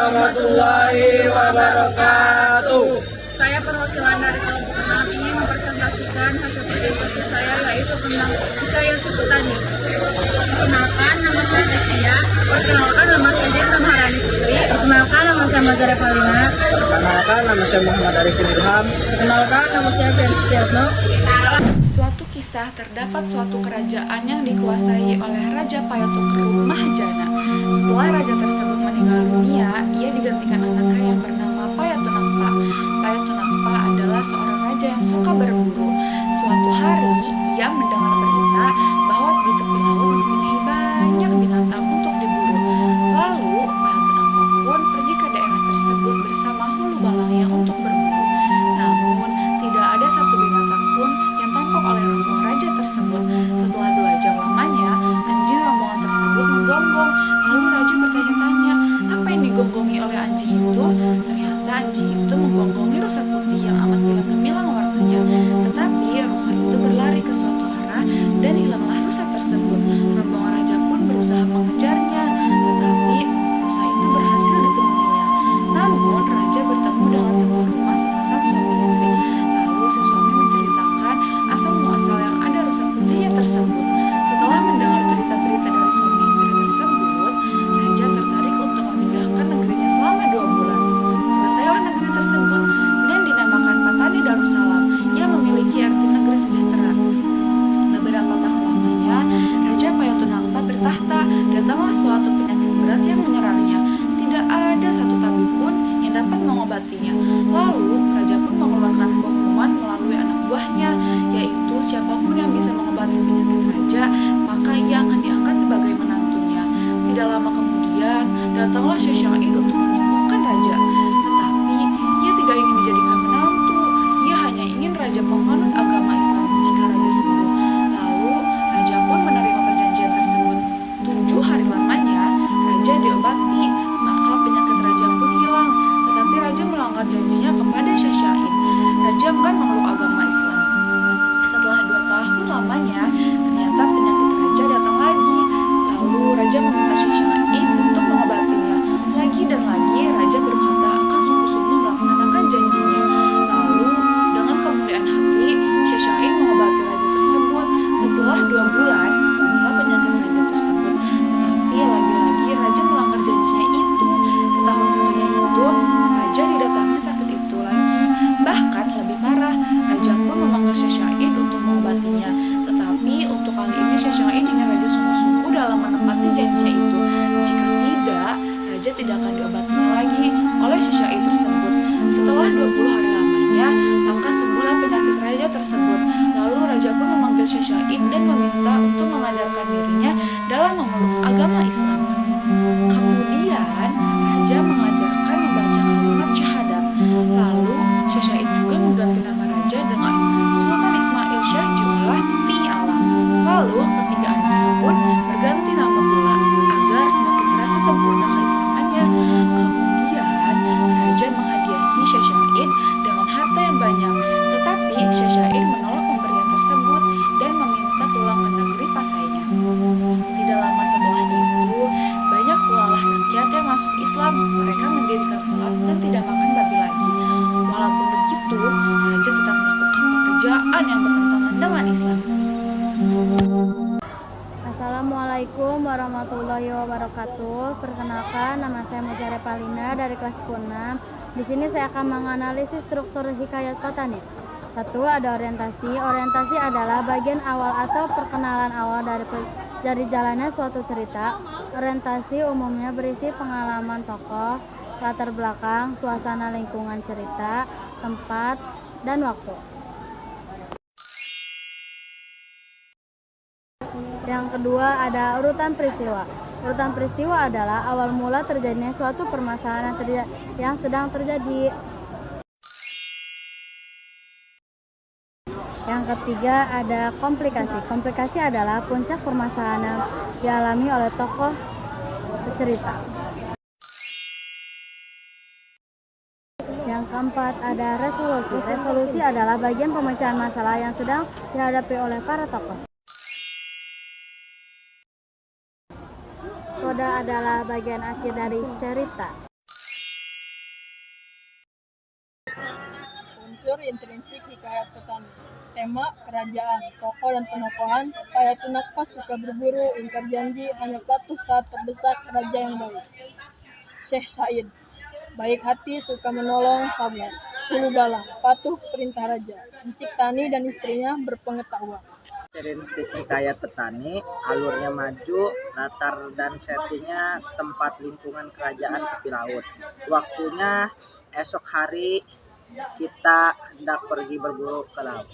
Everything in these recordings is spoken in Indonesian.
warahmatullahi wabarakatuh. Saya perwakilan dari kelompok 6 ini mempresentasikan hasil presentasi saya, yaitu tentang Hikayat Suku Tani. Perkenalkan, nama saya Destia. Perkenalkan, nama saya Jeka Maharani Putri. Perkenalkan, nama saya Mazhar Evalina. Perkenalkan, nama saya Muhammad Arifin Ilham. Perkenalkan, nama saya Ferry Setiatno. Suatu kisah, terdapat suatu kerajaan yang dikuasai oleh Raja Payatokru Mahajana. Setelah raja tersebut meninggal dunia, ia digantikan anaknya yang bernama Payatunakpa. Payatunakpa adalah seorang raja yang suka berburu. Suatu hari, ia mendengar berita bahwa di tepi laut mempunyai banyak binatang untuk diburu. Lalu, Payatunakpa pun pergi ke daerah tersebut bersama hulu balangnya untuk berburu. Namun, tidak ada satu binatang pun yang tampak oleh rombongan raja tersebut. Setelah 2 jam lamanya, anjing rombongan tersebut menggonggong. Lalu raja bertanya-tanya, apa yang digonggongi oleh anjing itu? Ternyata anjing itu menggonggongi rusa putih yang amat gemilang warnanya. Tetapi rusa itu berlari ke suatu arah dan hilanglah rusa tersebut. Rombongan raja pun berusaha mengejarnya, tetapi rusa itu berhasil ditemuinya. Namun raja bertemu dengan sebuah rumah sepasang suami istri. Lalu si suami menceritakan asal muasal yang ada rusa putihnya tersebut. Setelah mendengar cerita berita dari suami istri tersebut, raja tertarik untuk memindahkan negerinya selama 2 bulan. Selesailah negeri tersebut dan dinamakan Patani Darussalam yang memiliki arti negeri sejahtera. Beberapa tahun lamanya, Raja Payatunakpa bertahta. Datanglah suatu penyakit berat yang menyerangnya. Tidak ada satu tabib pun yang dapat mengobatinya. Lalu, raja pun mengeluarkan pengumuman melalui anak buahnya, yaitu siapapun yang bisa mengobati penyakit raja, maka ia akan diangkat sebagai menantunya. Tidak lama kemudian, datanglah Syekh Syahid untuk menyembuhkan raja. Tetapi, ia tidak ingin dijadikan menantu. Ia hanya ingin raja menganut agama Islam jika raja sembuh. Lalu, raja pun menerima perjanjian tersebut. 7 hari lamanya, raja diobati, maka penyakit raja pun hilang. Tetapi raja melanggar janjinya kepada Syekh Syahid. Raja enggan memeluk agama Islam. Setelah 2 tahun lamanya, ternyata penyakit raja datang lagi. Lalu raja meminta Syekh Syahid untuk mengobatinya. Lagi dan lagi raja berkata akan sungguh-sungguh melaksanakan janjinya. Lalu dengan kemuliaan hati, Syekh Syahid mengobati raja tersebut. Setelah 2 bulan, sembuhlah penyakit raja tersebut. Tetapi lagi-lagi raja melanggar janjinya itu. Setahun sesudah itu, raja didatangi sakit itu lagi. Bahkan lebih parah, raja pun memanggil Syekh Syahid untuk mengobatinya. Tetapi untuk kali ini Syekh Syahid ingin raja sungguh-sungguh dalam menepati janjinya itu. Jika tidak, raja tidak akan diobatinya lagi oleh Syekh Syahid tersebut. Setelah 20 hari lamanya, maka sembuhlah penyakit raja tersebut. Lalu raja pun memanggil Syekh Syahid dan meminta untuk mengajarkan dirinya dalam memeluk agama Islam. Kemudian raja mengajarkan membaca kalimat syahadat. Lalu Syekh Syahid juga mengganti nama raja dengan Sultan Ismail Shah Jiullah fi Alam. Lalu ketiga anaknya pun berganti nama pula agar semakin terasa sempurna keislamannya. Kemudian raja menghadiahi Syekh Syahid dengan harta yang banyak. Tetapi Syekh Syahid menolak pemberian tersebut dan meminta pulang ke negeri pasainya. Tidak lama setelah itu, banyak pula lah rakyat yang masuk Islam. Mereka mendirikan sholat dan tidak makan babi lagi. Walaupun begitu, raja tetap melakukan pekerjaan yang bertentangan dengan Islam. Assalamualaikum warahmatullahi wabarakatuh. Perkenalkan, nama saya Mazhar Evalina dari kelas 6. Di sini saya akan menganalisis struktur Hikayat Patani. 1. Ada orientasi. Orientasi adalah bagian awal atau perkenalan awal dari jalannya suatu cerita. Orientasi umumnya berisi pengalaman tokoh, latar belakang, suasana lingkungan cerita, tempat, dan waktu. Yang kedua ada urutan peristiwa. Urutan peristiwa adalah awal mula terjadinya suatu permasalahan yang sedang terjadi. Yang ketiga ada komplikasi. Komplikasi adalah puncak permasalahan yang dialami oleh tokoh cerita. Yang keempat ada resolusi. Resolusi adalah bagian pemecahan masalah yang sedang dihadapi oleh para tokoh. Coda adalah bagian akhir dari cerita. Unsur intrinsik hikayat petani. Tema kerajaan, tokoh dan penokohan. Payatu Nakpas suka berburu, ingkar janji, hanya patuh saat terdesak, raja yang baik. Syekh Said, baik hati, suka menolong, sabar. Hulu Balang, patuh perintah raja. Encik Tani dan istrinya berpengetahuan. Intrinsik hikayat petani, alurnya maju, latar dan settingnya tempat lingkungan kerajaan tepi laut. Waktunya esok hari kita hendak pergi berburu ke laut.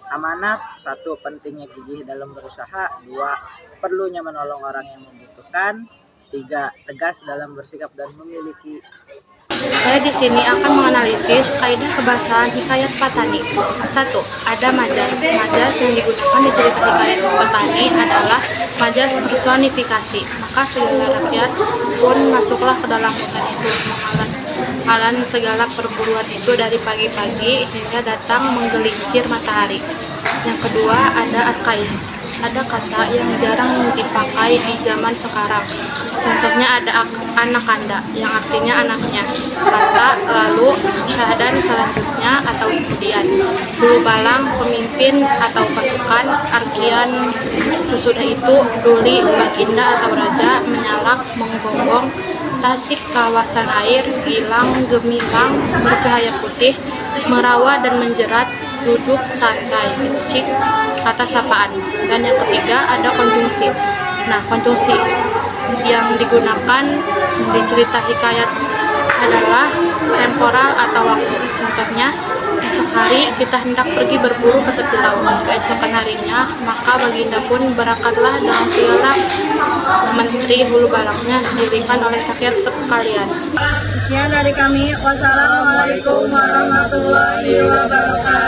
Amanat, 1. Pentingnya gigih dalam berusaha. 2. Perlunya menolong orang yang membutuhkan. 3. Tegas dalam bersikap dan memiliki. Saya di sini akan menganalisis kaidah kebahasaan hikayat petani. 1. Ada majas. Majas yang digunakan di cerita hikayat petani adalah majas personifikasi. Maka segala rakyat pun masuklah ke dalam hutan itu, menghalang segala perburuan itu dari pagi-pagi hingga datang menggelincir matahari. Yang kedua, ada arkais. Ada kata yang jarang dipakai di zaman sekarang. Contohnya ada anakanda, yang artinya anaknya. Kata lalu, syahdan selanjutnya atau kemudian. Hulu Balang, pemimpin atau pasukan. Arkian, sesudah itu. Duli, baginda atau raja. Menyalak, menggonggong. Tasik, kawasan air. Gilang, gemilang, bercahaya putih. Merawa dan menjerat. Duduk santai, cik, kata sapaan. Dan yang ketiga ada konjungsi. Nah, konjungsi yang digunakan di cerita hikayat adalah temporal atau waktu. Contohnya, esok hari kita hendak pergi berburu ke tepi laut. Keesokan harinya, maka baginda pun berangkatlah dengan segala menteri hulu balangnya didirikan oleh rakyat sekalian. Sekian dari kami. Wassalamualaikum warahmatullahi wabarakatuh.